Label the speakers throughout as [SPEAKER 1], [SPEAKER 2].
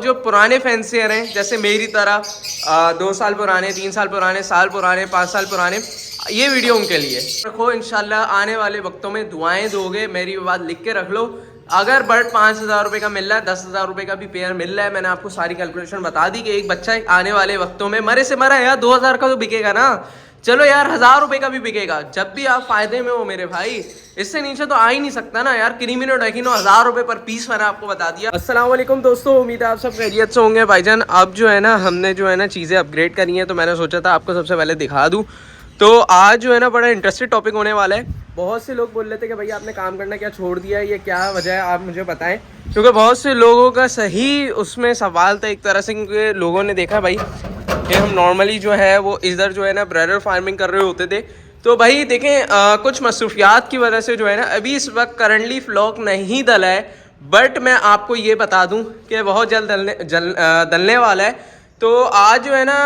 [SPEAKER 1] जो पुराने फैंसियर हैं जैसे मेरी तरह 2 साल पुराने, 3 साल पुराने, साल पुराने, 5 साल पुराने, ये वीडियो उनके लिए रखो। इंशाल्लाह आने वाले वक्तों में दुआएं दोगे, मेरी बात लिख के रख लो। अगर बर्ड 5,000 रुपये का मिल रहा है, 10,000 रुपये का भी पेयर मिल रहा है, मैंने आपको सारी कैलकुलेशन बता दी कि एक बच्चा आने वाले वक्तों में मरे से मरा यार 2,000 का तो बिकेगा ना, चलो यार 1,000 रुपये का भी बिकेगा, जब भी आप फायदे में हो मेरे भाई। इससे नीचे तो आ ही नहीं सकता ना यार। क्रीमिनो डेकिनो 1,000 रुपये पर पीस मैंने आपको बता दिया। अस्सलाम वालेकुम दोस्तों, उम्मीद है आप सब खैरियत से होंगे भाईजान। अब जो है ना हमने जो है ना चीज़ें अपग्रेड करी हैं, तो मैंने सोचा था आपको सबसे पहले दिखा दूँ। तो आज जो है ना बड़ा इंटरेस्टिंग टॉपिक होने वाला है। बहुत से लोग बोल रहे थे कि भैया आपने काम करना क्या छोड़ दिया है, ये क्या वजह है, आप मुझे बताएं। क्योंकि बहुत से लोगों का सही उसमें सवाल था एक तरह से, क्योंकि लोगों ने देखा भाई कि हम नॉर्मली जो है वो इधर जो है ना ब्रायलर फार्मिंग कर रहे होते थे। तो भाई देखें कुछ मसरूफियात की वजह से जो है ना अभी इस वक्त करंटली फ्लॉक नहीं डला है, बट मैं आपको ये बता दूं कि बहुत जल्द डलने वाला है। तो आज जो है ना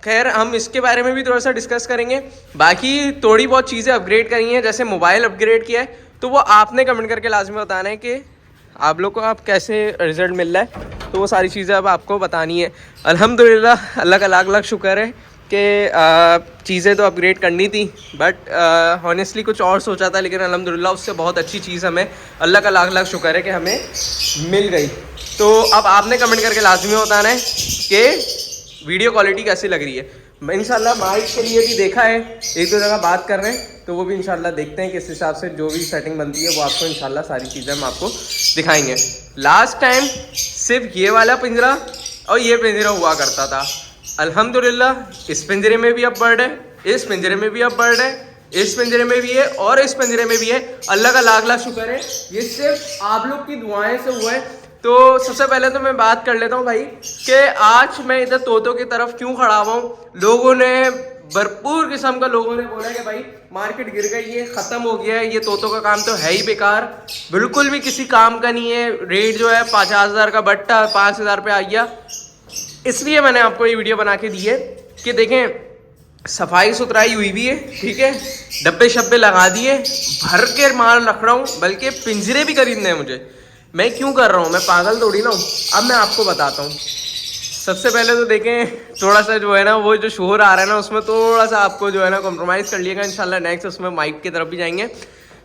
[SPEAKER 1] खैर हम इसके बारे में भी थोड़ा सा डिस्कस करेंगे। बाकी थोड़ी बहुत चीज़ें अपग्रेड करी हैं, जैसे मोबाइल अपग्रेड किया है, तो वो आपने कमेंट करके लाजमी बताना है कि आप लोग को आप कैसे रिज़ल्ट मिल रहा है। तो वो सारी चीज़ें अब आपको बतानी है। अल्हम्दुलिल्लाह अल्लाह का लाख लाख शुक्र है कि चीज़ें तो अपग्रेड करनी थी, बट हॉनेस्टली कुछ और सोचा था, लेकिन अल्हम्दुलिल्लाह उससे बहुत अच्छी चीज़ हमें अल्लाह का लाख लाख शुक्र है कि हमें मिल गई। तो अब आपने कमेंट करके लाजमी बताना है कि वीडियो क्वालिटी कैसी लग रही है। इंशाल्लाह माइक के लिए भी देखा है, एक दो जगह बात कर रहे हैं, तो वो भी इंशाल्लाह देखते हैं किस हिसाब से जो भी सेटिंग बनती है वो आपको इंशाल्लाह सारी चीज़ें हम आपको दिखाएंगे। लास्ट टाइम सिर्फ ये वाला पिंजरा और ये पिंजरा हुआ करता था। अल्हम्दुलिल्लाह इस पिंजरे में भी अब बर्ड है, इस पिंजरे में भी अब बर्ड है, इस पिंजरे में भी है और इस पिंजरे में भी है। अल्लाह का लाख लाख शुक्र है, ये सिर्फ आप लोग की दुआएं से हुआ है। तो सबसे पहले तो मैं बात कर लेता हूँ भाई कि आज मैं इधर तोतों की तरफ क्यों खड़ा हुआ हूँ। लोगों ने भरपूर किस्म का लोगों ने बोला कि भाई मार्केट गिर गई है, ख़त्म हो गया है, ये तोतों का काम तो है ही बेकार, बिल्कुल भी किसी काम का नहीं है। रेट जो है 50,000 का बट्टा 5,000 पे आ गया। इसलिए मैंने आपको ये वीडियो बना के दी है कि देखें सफाई सुथराई हुई भी है, ठीक है, डब्बे शब्बे लगा दिए, भर के माल रख रहा हूँ, बल्कि पिंजरे भी खरीदने हैं मुझे। मैं क्यों कर रहा हूँ, मैं पागल थोड़ी ना हूँ। अब मैं आपको बताता हूँ। सबसे पहले तो देखें थोड़ा सा जो है ना वो जो शोर आ रहा है ना उसमें थोड़ा सा आपको जो है ना कॉम्प्रोमाइज़ कर लिएगा इंशाल्लाह। नेक्स्ट उसमें माइक की तरफ भी जाएंगे।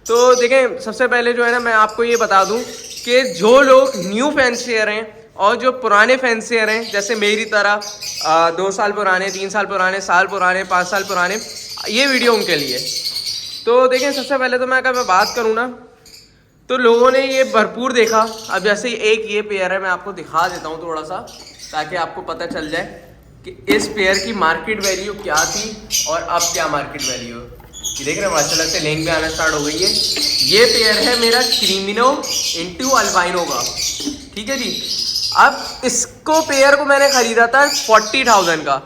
[SPEAKER 1] तो देखें सबसे पहले जो है ना मैं आपको ये बता दूँ कि जो लोग न्यू फैंसियर हैं और जो पुराने फैंसियर हैं जैसे मेरी तरह 2 साल पुराने, 3 साल पुराने, साल पुराने, 5 साल पुराने, ये वीडियो उनके लिए। तो देखें सबसे पहले तो मैं अगर मैं बात करूँ ना तो लोगों ने ये भरपूर देखा। अब जैसे एक ये पेयर है, मैं आपको दिखा देता हूँ थोड़ा सा ताकि आपको पता चल जाए कि इस पेयर की मार्केट वैल्यू क्या थी और अब क्या मार्केट वैल्यू है। ये देख रहे हैं माशाल्लाह से लेंग पे आना स्टार्ट हो गई है। ये पेयर है मेरा क्रीमिनो इंटू अल्बाइनो का, ठीक है जी। अब इसको पेयर को मैंने खरीदा था 40,000 का।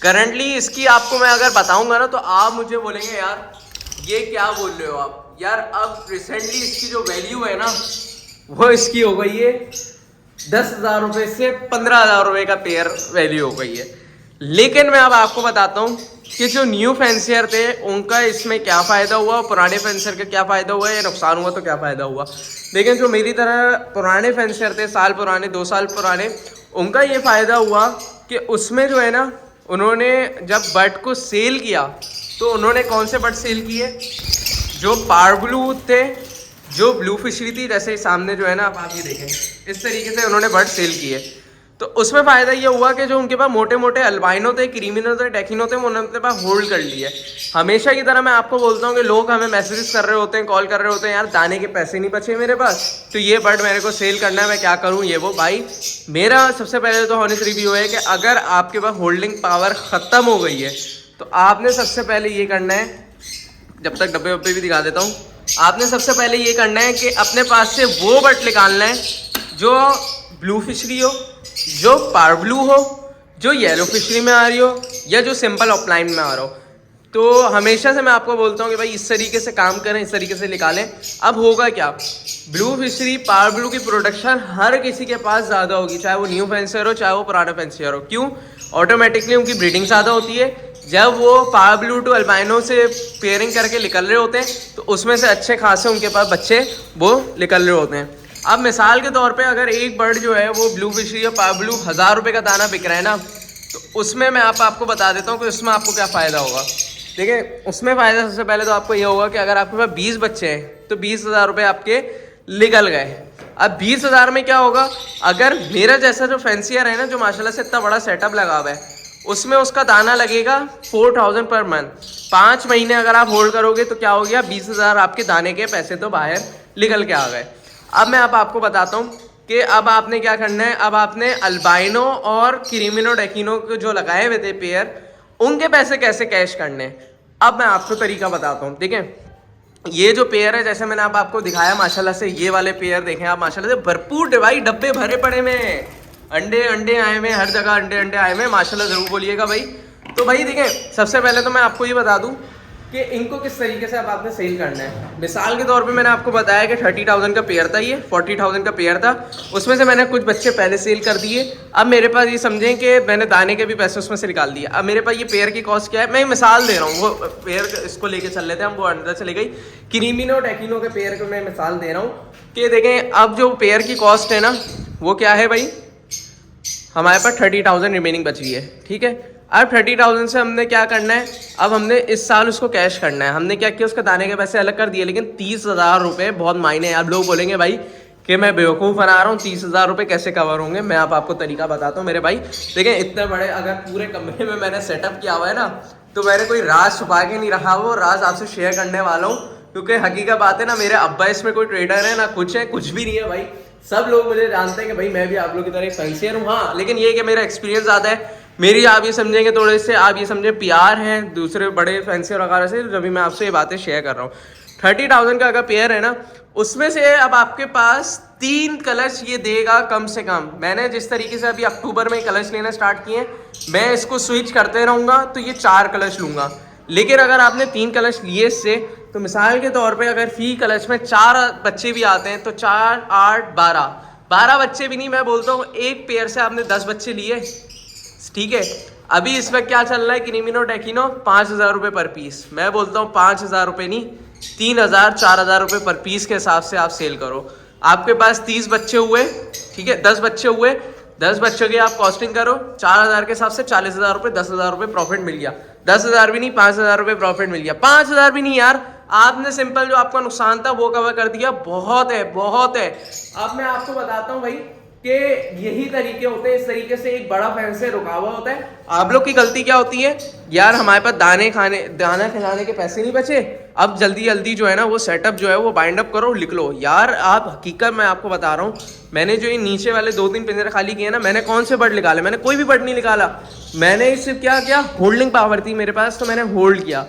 [SPEAKER 1] करंटली इसकी आपको मैं अगर बताऊंगा ना तो आप मुझे बोलेंगे यार ये क्या बोल रहे हो आप यार। अब रिसेंटली इसकी जो वैल्यू है ना वो इसकी हो गई है 10,000 रुपये से 15,000 रुपये का पेयर वैल्यू हो गई है। लेकिन मैं अब आपको बताता हूँ कि जो न्यू फैंसियर थे उनका इसमें क्या फ़ायदा हुआ और पुराने फैंसियर का क्या फ़ायदा हुआ या नुकसान हुआ तो क्या फ़ायदा हुआ। लेकिन जो मेरी तरह पुराने फैंसियर थे, साल पुराने, 2 साल पुराने, उनका ये फ़ायदा हुआ कि उसमें जो है ना उन्होंने जब बर्ड को सेल किया तो उन्होंने कौन से बर्ड सेल किए, जो पार ब्लू थे, जो ब्लू फिशरी थी, जैसे सामने जो है ना आप ये देखें इस तरीके से उन्होंने बर्ड सेल किए। तो उसमें फ़ायदा ये हुआ कि जो उनके पास मोटे मोटे अल्बाइनो थे, क्रीमिनो थे, डेकिनो थे, वो उन्होंने पास होल्ड कर लिए। हमेशा की तरह मैं आपको बोलता हूँ कि लोग हमें मैसेजेस कर रहे होते हैं, कॉल कर रहे होते हैं, यार दाने के पैसे नहीं बचे मेरे पास, तो ये बर्ड मेरे को सेल करना है, मैं क्या करूँ ये वो। भाई मेरा सबसे पहले तो हॉनेस्ट रिव्यू है कि अगर आपके पास होल्डिंग पावर ख़त्म हो गई है तो आपने सबसे पहले ये करना है, जब तक डब्बे वब्बे भी दिखा देता हूँ, आपने सबसे पहले ये करना है कि अपने पास से वो बर्ड निकालना है जो ब्लू फिशरी हो, जो पार ब्लू हो, जो येलो फिशरी में आ रही हो, या जो सिंपल ऑफलाइन में आ रहा हो। तो हमेशा से मैं आपको बोलता हूँ कि भाई इस तरीके से काम करें, इस तरीके से निकालें। अब होगा क्या, ब्लू फिशरी, पार ब्लू की प्रोडक्शन हर किसी के पास ज़्यादा होगी, चाहे वो न्यू फैंसियर हो चाहे वो पुराना फैंसियर हो। क्यों? ऑटोमेटिकली उनकी ब्रीडिंग ज़्यादा होती है। जब वो पार ब्लू टू अल्बाइनो से पेयरिंग करके निकल रहे होते हैं तो उसमें से अच्छे खासे उनके पास बच्चे वो निकल रहे होते हैं। अब मिसाल के तौर पे अगर एक बर्ड जो है वो ब्लू फिशरी या पाब्लू 1000 रुपये का दाना बिक रहा है ना, तो उसमें मैं आपको बता देता हूँ कि उसमें आपको क्या फ़ायदा होगा। देखिए उसमें फ़ायदा सबसे पहले तो आपको ये होगा कि अगर आपके पास 20 बच्चे हैं तो 20,000 रुपये आपके निकल गए। अब 20,000 में क्या होगा, अगर मेरा जैसा जो फैंसियर है ना, जो माशाल्लाह से इतना बड़ा सेटअप लगा हुआ है, उसमें उसका दाना लगेगा 4000 पर मंथ। 5 महीने अगर आप होल्ड करोगे तो क्या हो गया, 20,000 आपके दाने के पैसे तो बाहर निकल के आ गए। अब मैं आपको बताता हूँ कि अब आपने क्या करना है। अब आपने अल्बाइनो और क्रीमिनो डेकिनो को जो लगाए हुए थे पेयर, उनके पैसे कैसे कैश करने हैं, अब मैं आपको तरीका बताता हूँ। ठीक है, ये जो पेयर है जैसे मैंने आपको दिखाया माशाल्लाह से, ये वाले पेयर देखें आप माशाल्लाह से भरपूर भाई, डब्बे भरे पड़े में, अंडे अंडे आए हुए, हर जगह अंडे अंडे आए हुए माशाल्लाह, ज़रूर बोलिएगा भाई। तो भाई देखें, सबसे पहले तो मैं आपको ये बता दूं कि इनको किस तरीके से अब आपने सेल करना है। मिसाल के तौर पे मैंने आपको बताया कि 30,000 का पेयर था, ये 40,000 का पेयर था, उसमें से मैंने कुछ बच्चे पहले सेल कर दिए। अब मेरे पास ये समझें कि मैंने दाने के भी पैसे उसमें से निकाल दिए। अब मेरे पास ये पेयर की कॉस्ट क्या है, मैं मिसाल दे रहा हूँ, वो पेयर इसको लेके चल लेते हैं हम, वो अंदर चले गई। क्रीमिनो डेकिनो के पेयर को मैं मिसाल दे रहा हूँ कि देखें अब जो पेयर की कॉस्ट है ना, वो क्या है भाई, हमारे पास 30,000 रिमेनिंग बच गई है। ठीक है, अब 30,000 से हमने क्या करना है, अब हमने इस साल उसको कैश करना है। हमने क्या किया, उसका दाने के पैसे अलग कर दिए, लेकिन 30,000 रुपये बहुत मायने हैं। अब लोग बोलेंगे भाई कि मैं बेवकूफ़ बना रहा हूँ, 30,000 रुपये कैसे कवर होंगे। मैं आपको तरीका बताता हूँ मेरे भाई। देखें इतने बड़े अगर पूरे कमरे में मैंने सेटअप किया हुआ है ना, तो मैंने कोई राज छुपा के नहीं रखा, वो राज आपसे शेयर करने वाला हूँ, क्योंकि हकीकत बात है ना, मेरे अब्बा इसमें कोई ट्रेडर है ना कुछ है, कुछ भी नहीं है भाई। सब लोग मुझे जानते हैं कि भाई मैं भी आप लोग की तरह एक फैंसियर हूँ। हाँ, लेकिन ये कि मेरा एक्सपीरियंस ज़्यादा है, मेरी आप ये समझेंगे थोड़े से, आप ये समझें प्यार है दूसरे बड़े फैंसियर वगैरह से, जब भी मैं आपसे ये बातें शेयर कर रहा हूँ। 30,000 का अगर पेयर है ना, उसमें से अब आपके पास 3 कलश ये देगा कम से कम। मैंने जिस तरीके से अभी अक्टूबर में कलश लेना स्टार्ट किए, मैं इसको स्विच करते रहूँगा तो ये 4 कलश लूँगा। लेकिन अगर आपने 3 कलश लिए इससे, तो मिसाल के तौर पे अगर फी कलश में 4 बच्चे भी आते हैं तो 4, 8, 12 बच्चे भी नहीं, मैं बोलता हूँ एक पेयर से आपने 10 बच्चे लिए। ठीक है, अभी इस वक्त क्या चल रहा है, क्रीमिनो डेकिनो 5,000 रुपये पर पीस। मैं बोलता हूँ 5,000 रुपये नहीं, 3,000 4,000 रुपये पर पीस के हिसाब से आप सेल करो। आपके पास 30 बच्चे हुए, ठीक है, 10 बच्चे हुए, 10 बच्चों की आप कॉस्टिंग करो 4,000 के हिसाब से, 40,000 रुपये, 10,000 रुपये प्रॉफिट मिल गया। 10,000 भी नहीं, 5,000 रुपये प्रॉफिट मिल गया। 5,000 भी नहीं यार, आपने सिंपल जो आपका नुकसान था वो कवर कर दिया, बहुत है बहुत है। अब मैं आपको बताता हूँ भाई कि यही तरीके होते हैं, इस तरीके से एक बड़ा फैन से रुका हुआ होता है। आप लोग की गलती क्या होती है यार, हमारे पास दाना खिलाने के पैसे नहीं बचे, अब जल्दी जल्दी जो है ना वो सेटअप जो है वो बाइंड अप करो, लिख लो यार। आप हकीकत मैं आपको बता रहा हूँ, मैंने जो ये नीचे वाले 2-3 पिंजरे खाली किए ना, मैंने कौन से बर्ड निकाले, मैंने कोई भी बर्ड नहीं निकाला। मैंने सिर्फ क्या किया, होल्डिंग पावर थी मेरे पास तो मैंने होल्ड किया।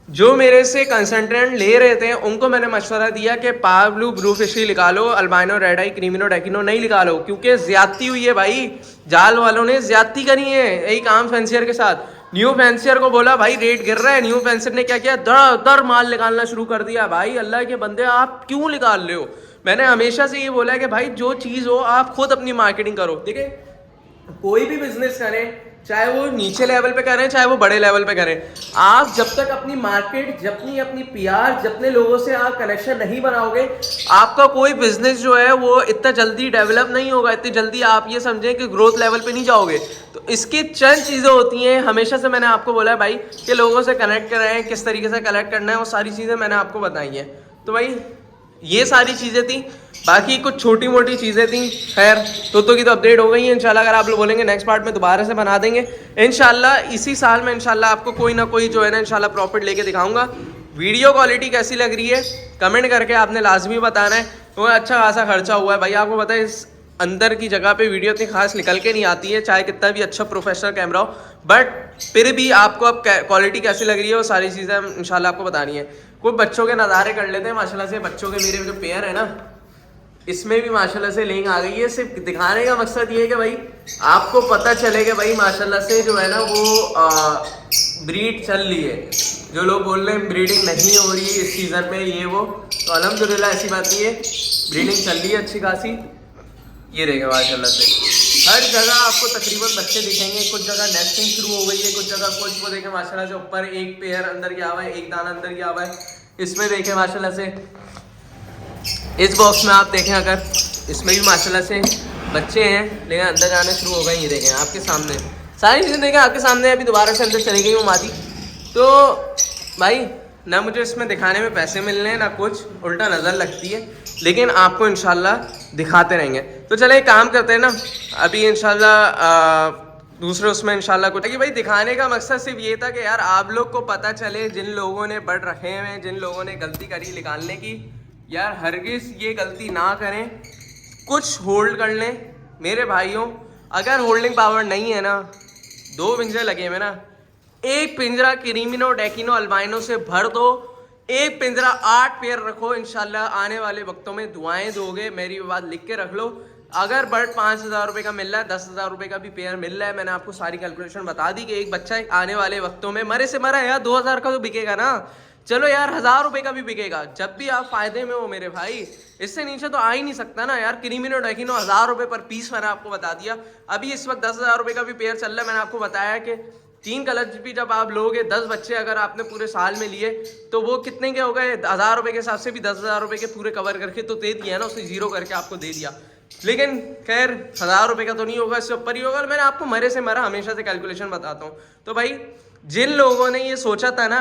[SPEAKER 1] जो मेरे से कंसल्टेंट ले रहे थे उनको मैंने मशवरा दिया कि पाब्लू ब्लू फिशरी निकालो, अल्बाइनो रेड आई क्रीमिनो डेकिनो नहीं निकालो, क्योंकि ज्यादती हुई है भाई, जाल वालों ने ज्यादती करी है एक आम फैंसियर के साथ। न्यू फैंसियर को बोला भाई रेट गिर रहा है, न्यू फैंसियर ने क्या किया, दर दर माल निकालना शुरू कर दिया। भाई अल्लाह के बंदे आप क्यों निकाल रहे हो, मैंने हमेशा से ये बोला है कि भाई जो चीज़ हो आप खुद अपनी मार्केटिंग करो। ठीक है, कोई भी बिजनेस करें, चाहे वो नीचे लेवल पे करें चाहे वो बड़े लेवल पे करें, आप जब तक अपनी मार्केट, अपनी पीआर, जितने लोगों से आप कनेक्शन नहीं बनाओगे, आपका कोई बिजनेस जो है वो इतना जल्दी डेवलप नहीं होगा, इतनी जल्दी आप ये समझें कि ग्रोथ लेवल पे नहीं जाओगे। तो इसकी चंद चीज़ें होती हैं, हमेशा से मैंने आपको बोला है भाई कि लोगों से कनेक्ट करें, किस तरीके से कलेक्ट करना है, वो सारी चीज़ें मैंने आपको बताई हैं। तो भाई ये सारी चीज़ें थी, बाकी कुछ छोटी मोटी चीज़ें थी, खैर तो की तो अपडेट हो गई है। इंशाल्लाह अगर आप लोग बोलेंगे नेक्स्ट पार्ट में दोबारा से बना देंगे इंशाल्लाह। इसी साल में इंशाल्लाह आपको कोई ना कोई जो है ना इंशाल्लाह प्रॉफिट लेके दिखाऊंगा। वीडियो क्वालिटी कैसी लग रही है कमेंट करके आपने लाजमी बताना है, तो अच्छा खासा खर्चा हुआ है भाई, आपको पता है इस अंदर की जगह पे वीडियो इतनी खास निकल के नहीं आती है, चाहे कितना भी अच्छा प्रोफेशनल कैमरा हो, बट फिर भी आपको अब क्वालिटी कैसी लग रही है वो सारी चीज़ें इंशाल्लाह आपको बतानी है। कोई बच्चों के नज़ारे कर लेते हैं माशाल्लाह से, बच्चों के मेरे जो पेयर है ना इसमें भी माशाल्लाह से लिंक आ गई है। सिर्फ दिखाने का मकसद ये है कि भाई आपको पता चले कि भाई माशाल्लाह से जो है ना वो ब्रीड चल रही है। जो लोग बोल रहे हैं ब्रीडिंग नहीं हो रही इस सीज़न में ये वो, तो अल्हम्दुलिल्लाह ऐसी बात नहीं है, ब्रीडिंग चल रही है अच्छी खासी। ये देखें माशाल्लाह से हर जगह आपको तकरीबन बच्चे दिखेंगे, कुछ जगह नेस्टिंग शुरू हो गई है, कुछ जगह कुछ वो देखें माशाल्लाह से ऊपर एक पेयर अंदर गया हुआ है, एक दाना अंदर गया हुआ है। इसमें देखें माशाल्लाह से इस बॉक्स में आप देखें अगर इसमें भी माशाल्लाह से बच्चे हैं, लेकिन अंदर जाना शुरू हो गए। ये देखें आपके सामने सारी चीज़ें देखें आपके सामने। अभी दोबारा से अंदर चली गई वो मादी। तो भाई ना मुझे इसमें दिखाने में पैसे मिलने हैं ना कुछ, उल्टा नज़र लगती है, लेकिन आपको इंशाल्लाह दिखाते रहेंगे। तो चले एक काम करते हैं ना, अभी इंशाल्लाह दूसरे उसमें इंशाल्लाह कुछ कि भाई दिखाने का मकसद सिर्फ ये था कि यार आप लोग को पता चले, जिन लोगों ने बढ़ रखे हैं, जिन लोगों ने गलती करी निकालने की, यार हरगिज़ ये गलती ना करें, कुछ होल्ड कर लें मेरे भाइयों। अगर होल्डिंग पावर नहीं है ना, 2 पिंजरे लगे हुए ना, एक पिंजरा क्रीमिनो डेकिनो अल्बाइनो से भर दो, एक पिंजरा 8 पेयर रखो। इंशाल्लाह आने वाले वक्तों में दुआएं दोगे, मेरी बात लिख के रख लो। अगर बर्ड 5,000 रुपये का मिल रहा है, 10,000 रुपये का भी पेयर मिल रहा है, मैंने आपको सारी कैलकुलेशन बता दी कि एक बच्चा आने वाले वक्तों में मरे से मरा यार 2,000 का तो बिकेगा ना, चलो यार 1,000 रुपये का भी बिकेगा, जब भी आप फायदे में हो मेरे भाई। इससे नीचे तो आ ही नहीं सकता ना यार। क्रीमिनो डेकिनो 1,000 रुपये पर पीस मैंने आपको बता दिया। अभी इस वक्त 10,000 रुपये का भी पेयर चल रहा है। मैंने आपको बताया कि 3 कलर भी जब आप लोगे, 10 बच्चे अगर आपने पूरे साल में लिए तो वो कितने के हो गए, 1,000 रुपये के हिसाब से भी 10,000 रुपये के पूरे कवर करके तो दे दिया ना उसने, जीरो करके आपको दे दिया। लेकिन खैर 1,000 रुपये का तो नहीं होगा, इससे ऊपर ही होगा। और मैंने आपको मरे से मरा हमेशा से कैलकुलेशन बताता हूँ। तो भाई जिन लोगों ने ये सोचा था ना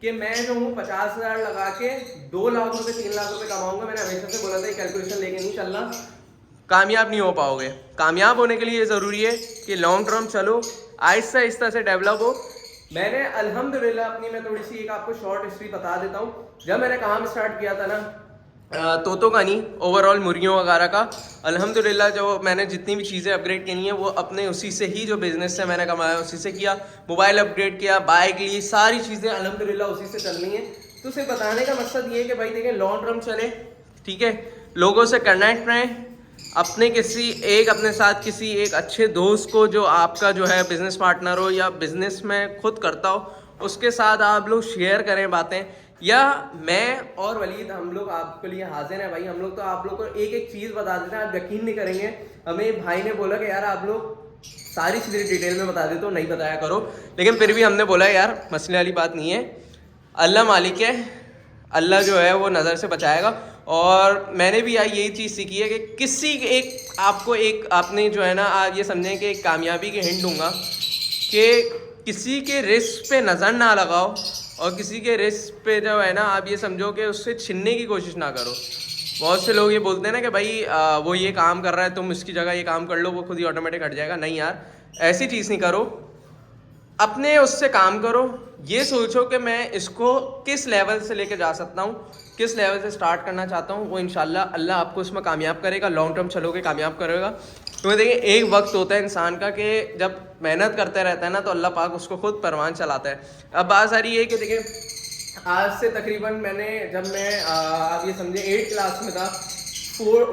[SPEAKER 1] कि मैं जो हूँ 50,000 लगा के 2 लाख रुपये 3 लाख रुपये कमाऊंगा, मैंने हमेशा से बोला था ये कैलकुलेशन लेके नहीं चलना, कामयाब नहीं हो पाओगे। कामयाब होने के लिए ये ज़रूरी है कि लॉन्ग टर्म चलो, आहिस्ता आहिस्ता से डेवलप हो। मैंने अल्हम्दुलिल्लाह अपनी, मैं थोड़ी सी एक आपको शॉर्ट हिस्ट्री बता देता हूँ। जब मैंने काम स्टार्ट किया था ना तोतों का नहीं, ओवरऑल मुर्गियों वगैरह का, अल्हम्दुलिल्लाह जो मैंने जितनी भी चीज़ें अपग्रेड करनी है वो अपने उसी से ही, जो बिज़नेस से मैंने कमाया उसी से किया। मोबाइल अपग्रेड किया, बाइक ली, सारी चीज़ें अल्हम्दुलिल्लाह उसी से चल रही हैं। तो सिर्फ बताने का मकसद ये है कि भाई देखें लॉन्ग टर्म चले, ठीक है, लोगों से कनेक्ट रहें, अपने अपने साथ किसी एक अच्छे दोस्त को जो आपका जो है बिज़नेस पार्टनर हो या बिज़नेस में खुद करता हो, उसके साथ आप लोग शेयर करें बातें। या मैं और वलीद हम लोग आपके लिए हाजिर हैं भाई। हम लोग तो आप लोग को एक एक चीज़ बता देते हैं, आप यकीन नहीं करेंगे। हमें भाई ने बोला कि यार आप लोग सारी चीज़ें डिटेल में बता देते हो, नहीं बताया करो, लेकिन फिर भी हमने बोला यार मसले वाली बात नहीं है, अल्लाह मालिक है, अल्लाह जो है वो नज़र से बचाएगा। और मैंने भी यार यही चीज़ सीखी है कि किसी एक आपको एक आपने जो है ना, आप ये समझें कि एक कामयाबी के हिंट दूंगा कि किसी के रिस्क पे नज़र ना लगाओ, और किसी के रिस्क पे जो है ना आप ये समझो कि उससे छीनने की कोशिश ना करो। बहुत से लोग ये बोलते हैं ना कि भाई वो ये काम कर रहा है, तुम इसकी जगह ये काम कर लो, वो खुद ही ऑटोमेटिक हट जाएगा। नहीं यार, ऐसी चीज़ नहीं करो, अपने उससे काम करो। ये सोचो कि मैं इसको किस लेवल से लेके जा सकता हूँ, किस लेवल से स्टार्ट करना चाहता हूँ, वो इंशाल्लाह अल्लाह आपको इसमें कामयाब करेगा। लॉन्ग टर्म चलोगे कामयाब करेगा। तो देखिए एक वक्त होता है इंसान का कि जब मेहनत करते रहता है ना तो अल्लाह पाक उसको खुद परवान चलाता है। अब बात सारी है कि देखिए आज से तकरीबन मैंने, जब मैं आप ये समझे 8th क्लास में था,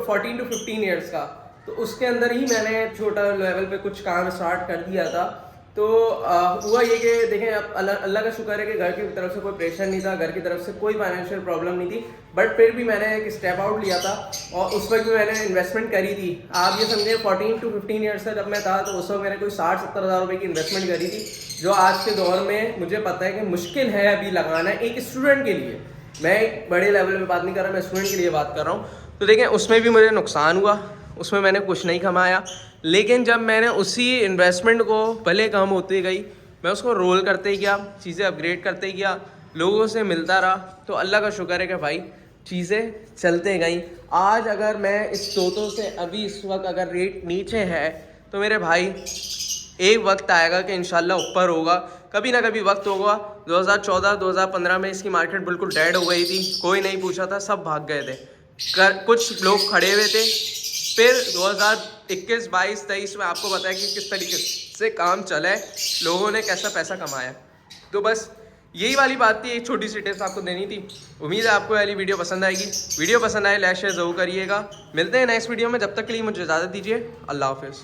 [SPEAKER 1] 14 to 15 ईयर्स का, तो उसके अंदर ही मैंने छोटा लेवल पे कुछ काम स्टार्ट कर दिया था। तो हुआ ये कि देखें अब अल्लाह का शुक्र है कि घर की तरफ से कोई प्रेशर नहीं था, घर की तरफ से कोई फाइनेंशियल प्रॉब्लम नहीं थी, बट फिर भी मैंने एक स्टेप आउट लिया था और उस वक्त भी मैंने इन्वेस्टमेंट करी थी। आप ये समझे 14 to 15 ईयर्स का जब मैं था तो उस वक्त मैंने कोई 60-70 हज़ार रुपये की इन्वेस्टमेंट करी थी, जो आज के दौर में मुझे पता है कि मुश्किल है अभी लगाना एक स्टूडेंट के लिए। मैं एक बड़े लेवल में बात नहीं कर रहा, मैं स्टूडेंट के लिए बात कर रहा हूँ। तो देखें उसमें भी मुझे नुकसान हुआ, उसमें मैंने कुछ नहीं कमाया, लेकिन जब मैंने उसी इन्वेस्टमेंट को भले कम होती गई, मैं उसको रोल करते ही गया, चीज़ें अपग्रेड करते ही गया, लोगों से मिलता रहा, तो अल्लाह का शुक्र है कि भाई चीज़ें चलते गई। आज अगर मैं इस तोतों से अभी इस वक्त अगर रेट नीचे है तो मेरे भाई एक वक्त आएगा कि इंशाल्लाह ऊपर होगा, कभी ना कभी वक्त होगा। 2014-2015 में इसकी मार्केट बिल्कुल डेड हो गई थी, कोई नहीं पूछा था, सब भाग गए थे, कुछ लोग खड़े हुए थे। फिर 2021, 22, 23 में आपको बताया कि किस तरीके से काम चला है, लोगों ने कैसा पैसा कमाया। तो बस यही वाली बात थी, एक छोटी सी टिप्स आपको देनी थी। उम्मीद है आपको वाली वीडियो पसंद आएगी। वीडियो पसंद आए लाइक शेयर ज़रूर करिएगा। मिलते हैं नेक्स्ट वीडियो में, जब तक के लिए मुझे इजाज़त दीजिए। अल्लाह हाफिज़।